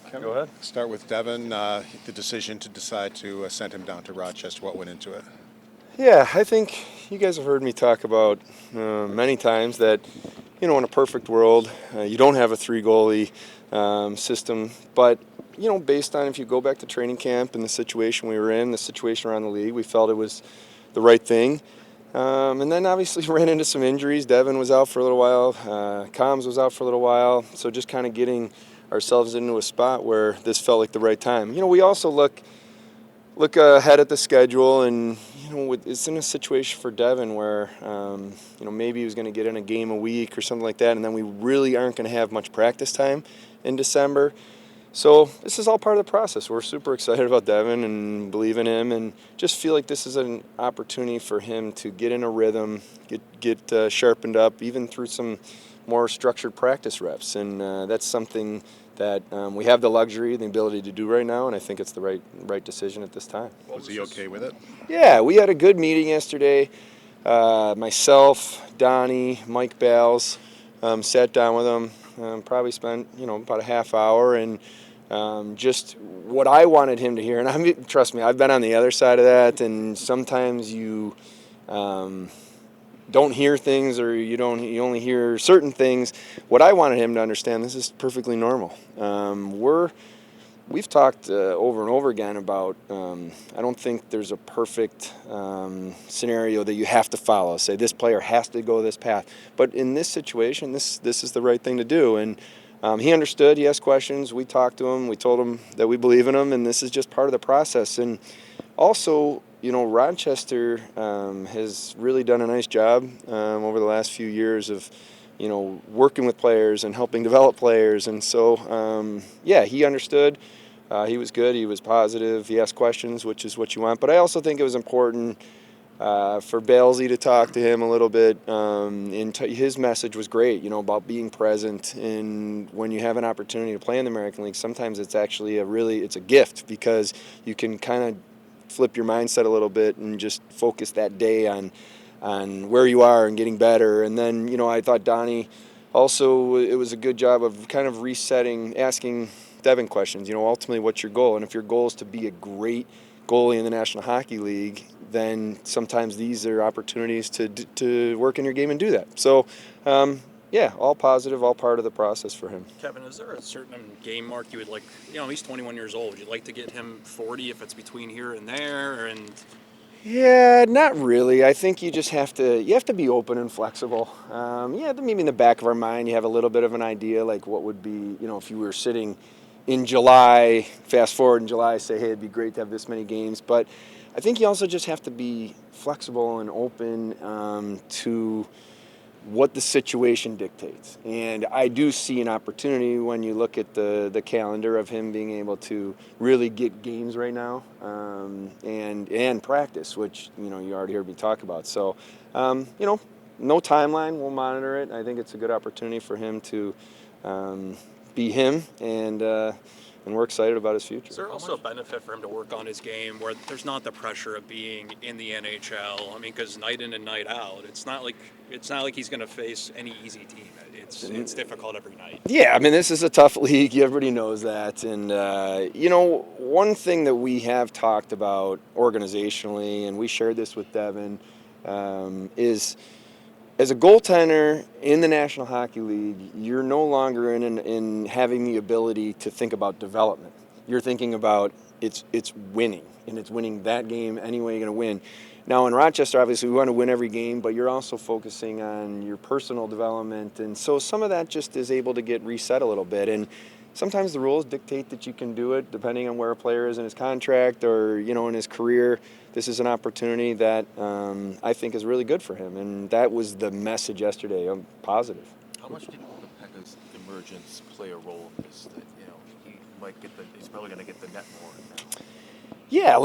Kevyn? Go ahead. Start with Devon. The decision to decide to send him down to Rochester. What went into it? Yeah, I think you guys have heard me talk about many times that, in a perfect world, you don't have a three goalie system. But, based on if you go back to training camp and the situation we were in, the situation around the league, we felt it was the right thing. And then obviously ran into some injuries. Devon was out for a little while. Combs was out for a little while. So just kind of getting ourselves into a spot where this felt like the right time. We also look ahead at the schedule, and it's in a situation for Devon where maybe he was going to get in a game a week or something like that, and then we really aren't going to have much practice time in December. So this is all part of the process. We're super excited about Devon and believe in him, and just feel like this is an opportunity for him to get in a rhythm, get sharpened up, even through some more structured practice reps, and that's something that we have the luxury and the ability to do right now, and I think it's the right decision at this time. Was he okay with it? Yeah, we had a good meeting yesterday. Myself, Donnie, Mike Bales, sat down with him, probably spent about a half hour, and just what I wanted him to hear. And trust me, I've been on the other side of that, and sometimes you don't hear things, or you only hear certain things. What I wanted him to understand, this is perfectly normal. We've talked over and over again about I don't think there's a perfect scenario that you have to follow. Say this player has to go this path, but in this situation, this is the right thing to do. And he understood. He asked questions. We talked to him. We told him that we believe in him, and this is just part of the process. And also, Rochester has really done a nice job over the last few years of, working with players and helping develop players. And so, he understood. He was good. He was positive. He asked questions, which is what you want. But I also think it was important for Balesy to talk to him a little bit. His message was great, about being present. And when you have an opportunity to play in the American League, sometimes it's actually it's a gift, because you can kind of flip your mindset a little bit and just focus that day on where you are and getting better. And then, I thought Donnie also, it was a good job of kind of resetting, asking Devon questions. Ultimately, what's your goal? And if your goal is to be a great goalie in the National Hockey League, then sometimes these are opportunities to work in your game and do that. So, all positive, all part of the process for him. Kevyn, is there a certain game mark you would like? He's 21 years old. Would you like to get him 40 if it's between here and there? And yeah, not really. I think you just have to be open and flexible. Maybe in the back of our mind, you have a little bit of an idea, like what would be, if you were sitting in July, fast forward in July, say, hey, it'd be great to have this many games. But I think you also just have to be flexible and open to what the situation dictates. And I do see an opportunity when you look at the calendar of him being able to really get games right now and practice, which, you already heard me talk about. So, no timeline. We'll monitor it. I think it's a good opportunity for him to be him, and we're excited about his future. Is there also a benefit for him to work on his game where there's not the pressure of being in the NHL? I mean, because night in and night out, it's not like he's going to face any easy team. It's difficult every night. Yeah, I mean, this is a tough league. Everybody knows that. And, one thing that we have talked about organizationally, and we shared this with Devon, is as a goaltender in the National Hockey League, you're no longer in having the ability to think about development. You're thinking about it's winning, and it's winning that game any way you're going to win. Now, in Rochester, obviously, we want to win every game, but you're also focusing on your personal development, and so some of that just is able to get reset a little bit. And sometimes the rules dictate that you can do it depending on where a player is in his contract or, in his career. This is an opportunity that I think is really good for him, and that was the message yesterday. I'm positive. How much did Pekka's emergence play a role in this? That he's probably going to get the net more now. Yeah,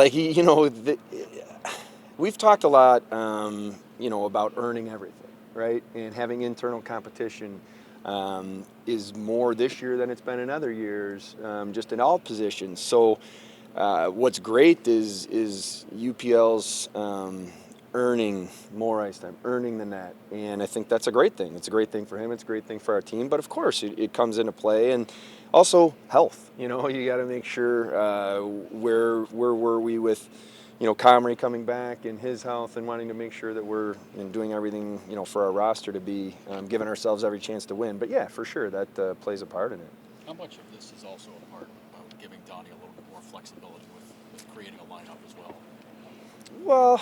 we've talked a lot, about earning everything, right? And having internal competition is more this year than it's been in other years, just in all positions. So what's great is UPL's earning more ice time, earning the net, and I think that's a great thing. It's a great thing for him. It's a great thing for our team. But of course, it comes into play, and also health. You got to make sure where were we with, Comrie coming back and his health, and wanting to make sure that we're doing everything, for our roster to be giving ourselves every chance to win. But yeah, for sure, that plays a part in it. How much of this is also a part about giving Donnie a little bit more flexibility with creating a lineup as well? Well,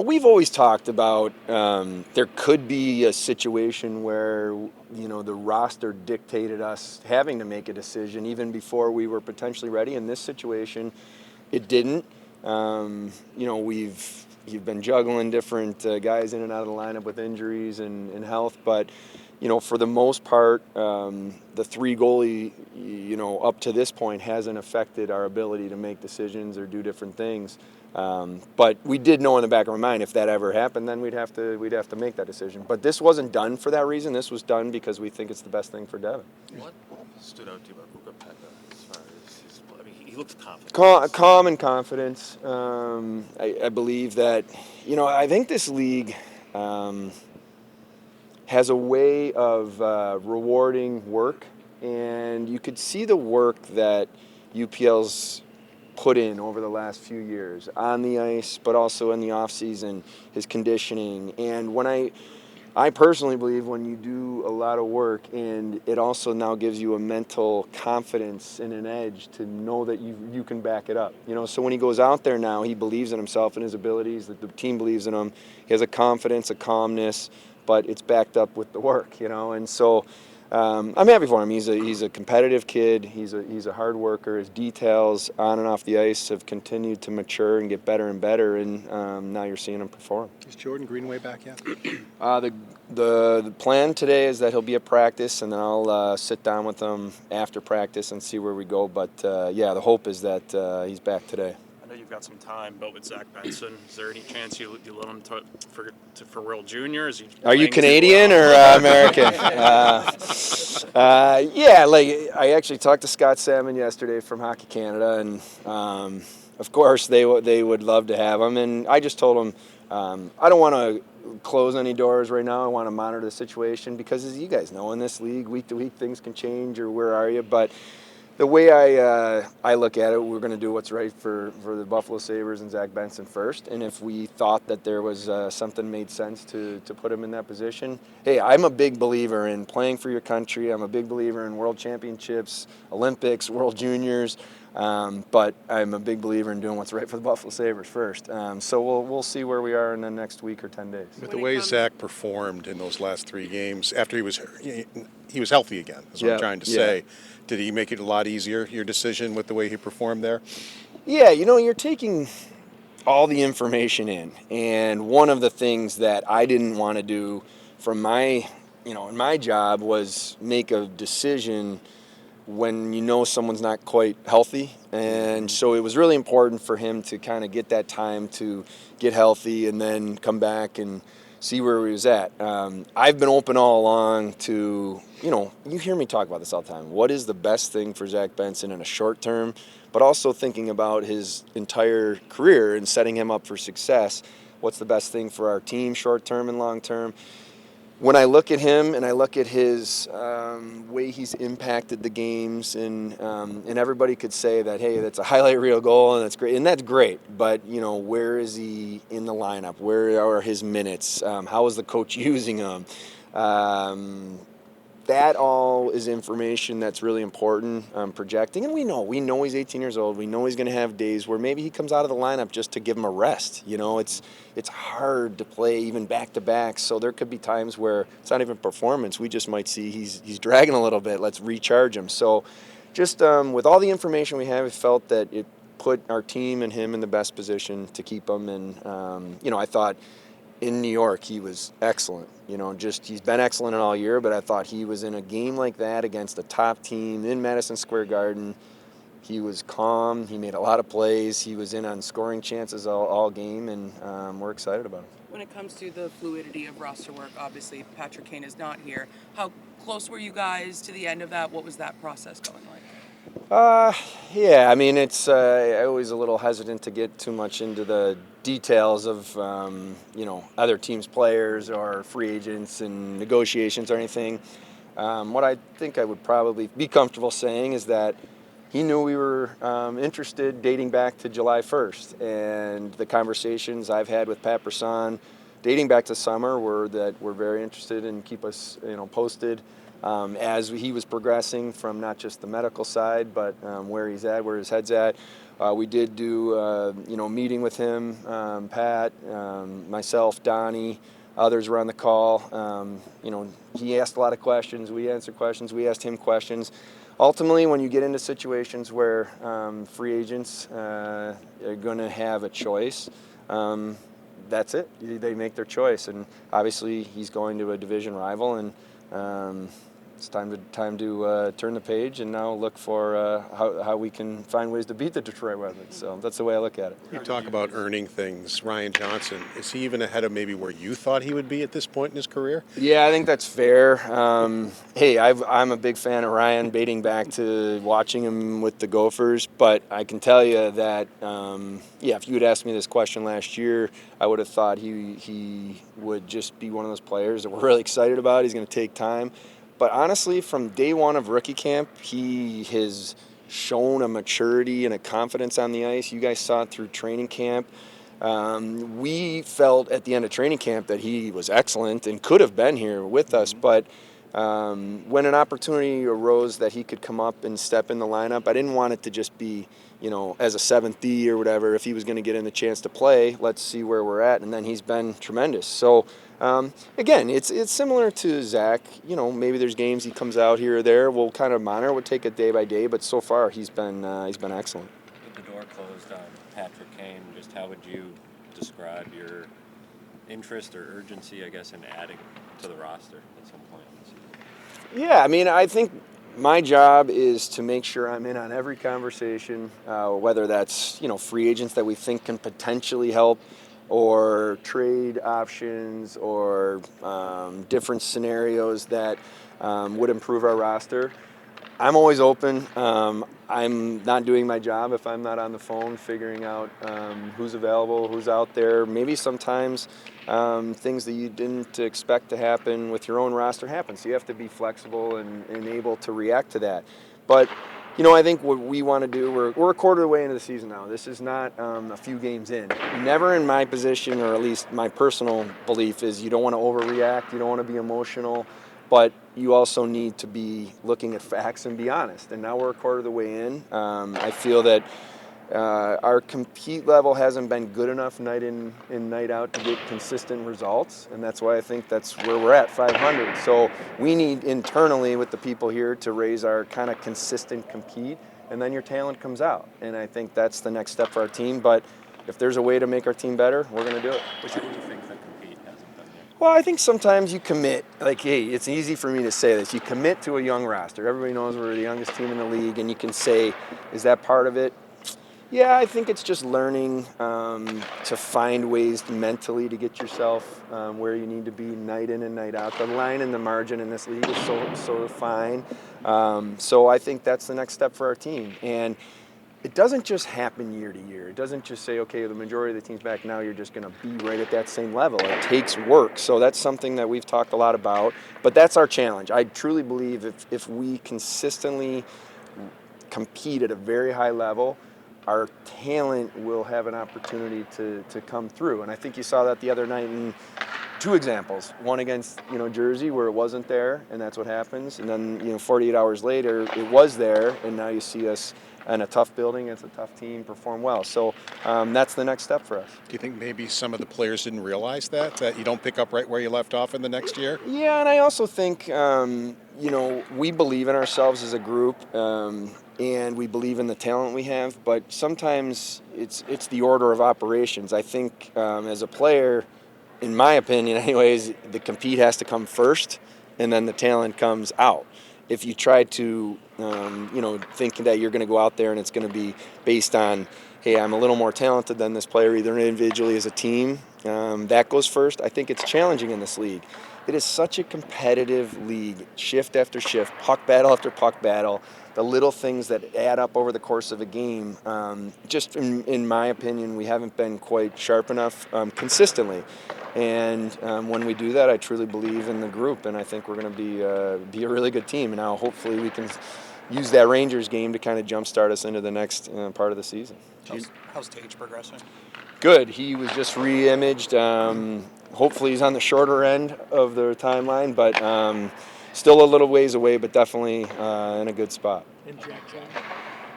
we've always talked about there could be a situation where, the roster dictated us having to make a decision even before we were potentially ready. In this situation, it didn't. You've been juggling different guys in and out of the lineup with injuries and health, but for the most part, the three goalie, up to this point hasn't affected our ability to make decisions or do different things. But we did know in the back of our mind, if that ever happened, then we'd have to make that decision. But this wasn't done for that reason. This was done because we think it's the best thing for Devon. What stood out to you about Kukapeka as far as his? I mean, he looks confident. Calm and confidence. I believe that, I think this league has a way of rewarding work, and you could see the work that UPL's put in over the last few years on the ice, but also in the off season, his conditioning. And when I personally believe when you do a lot of work, and it also now gives you a mental confidence and an edge to know that you can back it up. So when he goes out there now, he believes in himself and his abilities, that the team believes in him. He has a confidence, a calmness, but it's backed up with the work, and so I'm happy for him. He's a competitive kid. He's a hard worker. His details on and off the ice have continued to mature and get better and better, and now you're seeing him perform. Is Jordan Greenway back yet? The plan today is that he'll be at practice, and then I'll sit down with him after practice and see where we go. But yeah, the hope is that he's back today. I know you've got some time, but with Zack Benson, is there any chance you let him for World Junior? Are you Canadian or American? Yeah, I actually talked to Scott Salmon yesterday from Hockey Canada, and of course they would love to have him. And I just told him I don't want to close any doors right now. I want to monitor the situation because, as you guys know, in this league, week to week, things can change, or where are you? But the way I look at it, we're going to do what's right for the Buffalo Sabres and Zack Benson first. And if we thought that there was something made sense to put him in that position, hey, I'm a big believer in playing for your country. I'm a big believer in World Championships, Olympics, World Juniors. But I'm a big believer in doing what's right for the Buffalo Sabres first. So we'll see where we are in the next week or 10 days. With the way Zach performed in those last 3 games, after he was healthy again, is what I'm trying to say. Did he make it a lot easier, your decision, with the way he performed there? Yeah, you're taking all the information in. And one of the things that I didn't want to do from in my job was make a decision when someone's not quite healthy. And so it was really important for him to kind of get that time to get healthy and then come back and see where he was at. I've been open all along to, you hear me talk about this all the time. What is the best thing for Zack Benson in a short term, but also thinking about his entire career and setting him up for success? What's the best thing for our team, short term and long term? When I look at him and I look at his way he's impacted the games, and everybody could say that, hey, that's a highlight reel goal and that's great, and that's great. But where is he in the lineup? Where are his minutes? How is the coach using him? That all is information that's really important projecting. And we know he's 18 years old. We know he's going to have days where maybe he comes out of the lineup just to give him a rest. It's hard to play even back-to-back. So there could be times where it's not even performance. We just might see he's dragging a little bit. Let's recharge him. So just with all the information we have, we felt that it put our team and him in the best position to keep him. And, I thought in New York he was excellent. He's been excellent all year, but I thought he was in a game like that against a top team in Madison Square Garden. He was calm. He made a lot of plays. He was in on scoring chances all game, and we're excited about him. When it comes to the fluidity of roster work, obviously Patrick Kane is not here. How close were you guys to the end of that? What was that process going like? Yeah, it's I always a little hesitant to get too much into the details of other teams' players or free agents and negotiations or anything. What I think I would probably be comfortable saying is that he knew we were interested dating back to July 1st. And the conversations I've had with Pat Brisson dating back to summer were that we're very interested and keep us posted as he was progressing from not just the medical side, but where he's at, where his head's at. We did do a meeting with him, Pat, myself, Donnie, others were on the call. He asked a lot of questions. We answered questions. We asked him questions. Ultimately, when you get into situations where free agents are going to have a choice, that's it. They make their choice, and obviously he's going to a division rival, and it's time to turn the page and now look for how we can find ways to beat the Detroit Red Wings. So that's the way I look at it. You talk about earning things. Ryan Johnson, is he even ahead of maybe where you thought he would be at this point in his career? Yeah, I think that's fair. I'm a big fan of Ryan, dating back to watching him with the Gophers. But I can tell you that, if you had asked me this question last year, I would have thought he would just be one of those players that we're really excited about. He's going to take time. But honestly, from day one of rookie camp, he has shown a maturity and a confidence on the ice. You guys saw it through training camp. We felt at the end of training camp that he was excellent and could have been here with us. But when an opportunity arose that he could come up and step in the lineup, I didn't want it to just be, as a 7th D or whatever. If he was going to get in the chance to play, let's see where we're at. And then he's been tremendous. So, again, it's similar to Zach. Maybe there's games he comes out here or there. We'll kind of monitor. We'll take it day by day. But so far, he's been excellent. With the door closed on Patrick Kane, just how would you describe your interest or urgency, I guess, in adding to the roster at some point in the season? Yeah, I think my job is to make sure I'm in on every conversation, whether that's free agents that we think can potentially help, or trade options, or different scenarios that would improve our roster. I'm always open. I'm not doing my job if I'm not on the phone figuring out who's available, who's out there. Maybe sometimes things that you didn't expect to happen with your own roster happen. So you have to be flexible and able to react to that. But I think what we want to do, we're a quarter of the way into the season now. This is not a few games in. Never in my position, or at least my personal belief, is you don't want to overreact. You don't want to be emotional. But you also need to be looking at facts and be honest. And now we're a quarter of the way in. I feel that our compete level hasn't been good enough night in and night out to get consistent results. And that's why I think that's where we're at, 500. So we need internally with the people here to raise our kind of consistent compete. And then your talent comes out. And I think that's the next step for our team. But if there's a way to make our team better, we're going to do it. Which do you think that compete hasn't done yet? Well, I think sometimes you commit. It's easy for me to say this. You commit to a young roster. Everybody knows we're the youngest team in the league, and you can say, is that part of it? Yeah, I think it's just learning to find ways mentally to get yourself where you need to be night in and night out. The line and the margin in this league is so fine. So I think that's the next step for our team. And it doesn't just happen year to year. It doesn't just say, okay, the majority of the team's back now, you're just going to be right at that same level. It takes work. So that's something that we've talked a lot about. But that's our challenge. I truly believe if we consistently compete at a very high level, our talent will have an opportunity to come through. And I think you saw that the other night in two examples. One against Jersey, where it wasn't there, and that's what happens. And then 48 hours later, it was there, and now you see us in a tough building against a tough team perform well. So that's the next step for us. Do you think maybe some of the players didn't realize that you don't pick up right where you left off in the next year? Yeah, and I also think, we believe in ourselves as a group, and we believe in the talent we have, but sometimes it's the order of operations. I think as a player, in my opinion anyways, the compete has to come first, and then the talent comes out. If you try to, thinking that you're going to go out there and it's going to be based on, hey, I'm a little more talented than this player, either individually as a team, that goes first. I think it's challenging in this league. It is such a competitive league, shift after shift, puck battle after puck battle. the little things that add up over the course of a game. Just in my opinion, we haven't been quite sharp enough consistently. And when we do that, I truly believe in the group, and I think we're going to be a really good team. And now hopefully we can use that Rangers game to kind of jumpstart us into the next part of the season. How's Tage progressing? Good. He was just re-imaged. Hopefully he's on the shorter end of the timeline, but still a little ways away, but definitely in a good spot. And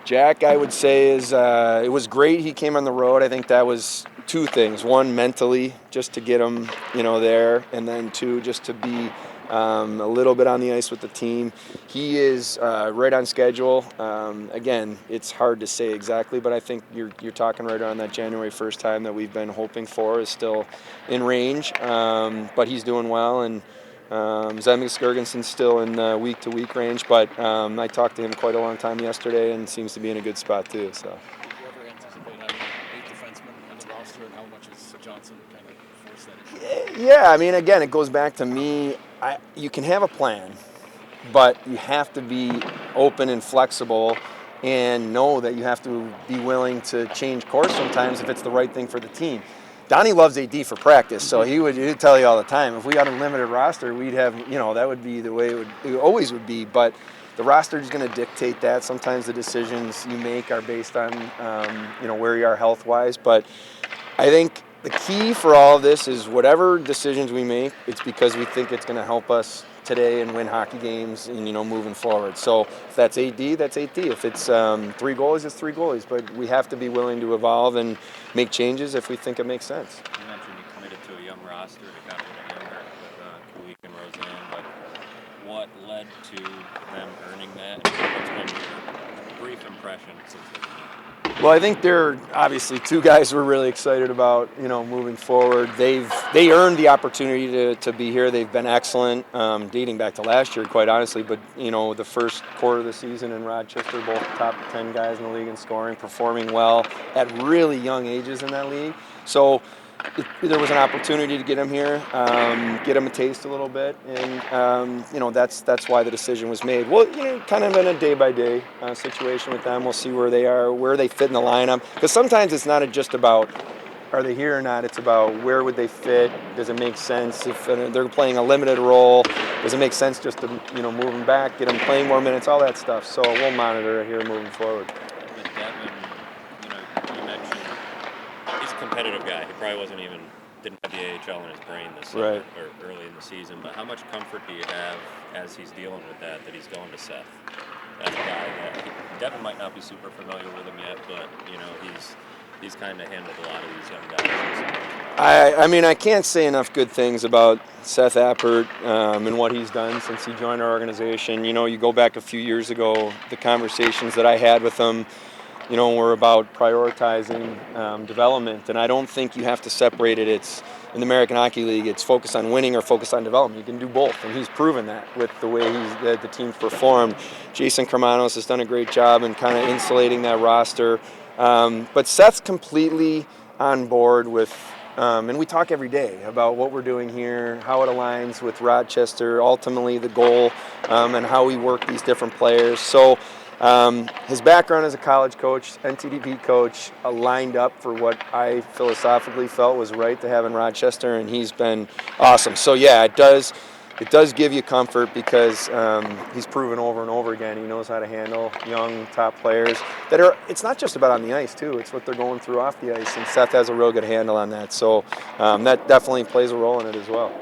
Jack, I would say, it was great. He came on the road. I think that was two things. One, mentally, just to get him, there, and then two, just to be a little bit on the ice with the team. He is right on schedule. Again, it's hard to say exactly, but I think you're talking right around that January 1st time that we've been hoping for is still in range. But he's doing well, and Zemgus Girgenssen's still in the week-to-week range. But I talked to him quite a long time yesterday, and seems to be in a good spot too. So. Did you ever anticipate having 8 defensemen on the roster, and how much is Johnson kind of forced that issue? Yeah, I mean, again, it goes back to me. You can have a plan, but you have to be open and flexible and know that you have to be willing to change course sometimes if it's the right thing for the team. Donnie loves AD for practice, so he'd tell you all the time, if we got a limited roster, we'd have, that would be the way it always would be. But the roster is going to dictate that. Sometimes the decisions you make are based on, where you are health-wise. But I think the key for all of this is whatever decisions we make, it's because we think it's going to help us today and win hockey games and, moving forward. So if that's AD, that's AD. If it's 3 goalies, it's 3 goalies. But we have to be willing to evolve and make changes if we think it makes sense. You mentioned you committed to a young roster. It got a little younger with Kulik and Roseanne, but what led to them earning that? And what's been your brief impression since then? Well, I think they're obviously 2 guys we're really excited about, moving forward. They earned the opportunity to be here. They've been excellent, dating back to last year, quite honestly. But, the first quarter of the season in Rochester, both top 10 guys in the league in scoring, performing well at really young ages in that league. So there was an opportunity to get him here, get him a taste a little bit, and that's why the decision was made. Well, kind of in a day-by-day situation with them. We'll see where they are, where they fit in the lineup, because sometimes it's not just about are they here or not. It's about where would they fit. Does it make sense if they're playing a limited role? Does it make sense just to move them back, get them playing more minutes, all that stuff. So we'll monitor it here moving forward. With Devon, you mentioned he's a competitive guy. He probably didn't have the AHL in his brain this summer or early in the season. But how much comfort do you have as he's dealing with that he's going to Seth? As a guy that Devon might not be super familiar with him yet, but he's kind of handled a lot of these young guys. I mean, I can't say enough good things about Seth Appert and what he's done since he joined our organization. You go back a few years ago, the conversations that I had with him, were about prioritizing development. And I don't think you have to separate it. It's in the American Hockey League, it's focused on winning or focused on development. You can do both, and he's proven that with the way the team's performed. Jason Kermanos has done a great job in kind of insulating that roster. But Seth's completely on board with, and we talk every day about what we're doing here, how it aligns with Rochester, ultimately the goal, and how we work these different players. So his background as a college coach, NTDP coach, lined up for what I philosophically felt was right to have in Rochester, and he's been awesome. So yeah, it does give you comfort because he's proven over and over again he knows how to handle young top players it's not just about on the ice too, it's what they're going through off the ice, and Seth has a real good handle on that. So that definitely plays a role in it as well.